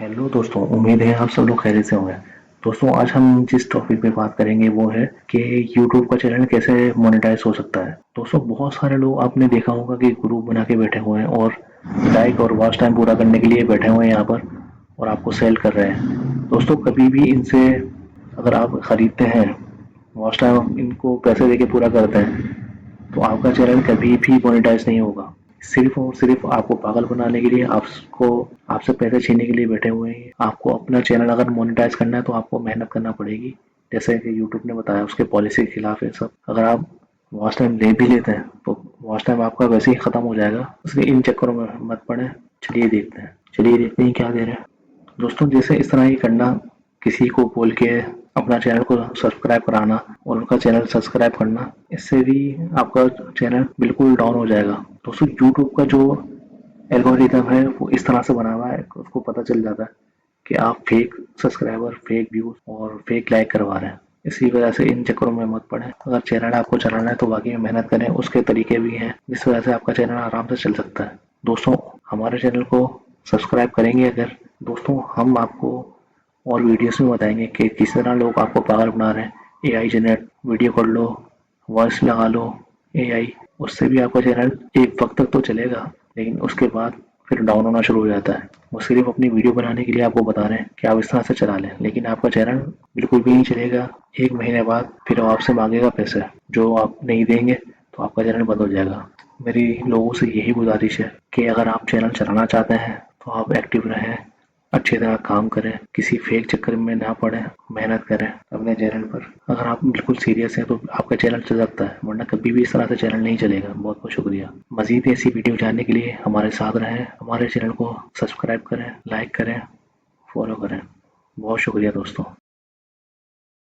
Hello दोस्तों, उम्मीद है आप सब लोग खैरियत से होंगे। दोस्तों, आज हम जिस टॉपिक पे बात करेंगे वो है कि यूट्यूब का चैनल कैसे मोनेटाइज हो सकता है। दोस्तों, बहुत सारे लोग आपने देखा होगा कि ग्रुप बना के बैठे हुए हैं और लाइक और वॉच टाइम पूरा करने के लिए बैठे हुए हैं यहाँ पर और आपको सेल कर रहे हैं। दोस्तों, कभी भी इनसे अगर आप खरीदते हैं, वॉच टाइम इनको पैसे देके पूरा करते हैं, तो आपका चैनल कभी भी मोनेटाइज नहीं होगा। सिर्फ और सिर्फ आपको पागल बनाने के लिए, आपको आपसे पैसे छीनने के लिए बैठे हुए हैं। आपको अपना चैनल अगर मोनेटाइज करना है तो आपको मेहनत करना पड़ेगी, जैसे कि यूट्यूब ने बताया, उसके पॉलिसी के खिलाफ है सब। अगर आप वॉच टाइम ले भी लेते हैं तो वॉच टाइम आपका वैसे ही खत्म हो जाएगा, इसलिए इन चक्करों में मत पड़े। चलिए देखते हैं क्या दे रहे हैं। दोस्तों, जैसे इस तरह ही करना, किसी को बोल के अपना चैनल को सब्सक्राइब कराना और उनका चैनल सब्सक्राइब करना, इससे भी आपका चैनल बिल्कुल डाउन हो जाएगा। दोस्तों, यूट्यूब का जो एल्गोरिथम है वो इस तरह से बना हुआ है, उसको पता चल जाता है कि आप फेक सब्सक्राइबर, फेक व्यूज और फेक लाइक करवा रहे हैं। इसी वजह से इन चक्करों में मत पड़े। अगर चैनल आपको चलाना है तो वाकई में मेहनत करें, उसके तरीके भी हैं जिस वजह से आपका चैनल आराम से चल सकता है। दोस्तों, हमारे चैनल को सब्सक्राइब करेंगे अगर। दोस्तों, हम आपको और वीडियोस में बताएंगे कि किस तरह लोग आपको पागल बना रहे हैं। एआई जनरेट वीडियो कर लो, वॉइस लगा लो एआई, उससे भी आपका चैनल एक वक्त तक तो चलेगा, लेकिन उसके बाद फिर डाउन होना शुरू हो जाता है। वो सिर्फ अपनी वीडियो बनाने के लिए आपको बता रहे हैं कि आप इस तरह से चला लें, लेकिन आपका चैनल बिल्कुल भी नहीं चलेगा। 1 महीने बाद फिर वो आपसे मांगेगा पैसे, जो आप नहीं देंगे तो आपका चैनल बंद हो जाएगा। मेरी लोगों से यही गुजारिश है कि अगर आप चैनल चलाना चाहते हैं तो आप एक्टिव रहें, अच्छी तरह काम करें, किसी फेक चक्कर में ना पड़े, मेहनत करें अपने चैनल पर। अगर आप बिल्कुल सीरियस हैं तो आपका चैनल चल सकता है, वरना कभी भी इस तरह से चैनल नहीं चलेगा। बहुत बहुत शुक्रिया। मजीद ऐसी वीडियो जानने के लिए हमारे साथ रहें, हमारे चैनल को सब्सक्राइब करें, लाइक करें, फॉलो करें। बहुत शुक्रिया दोस्तों।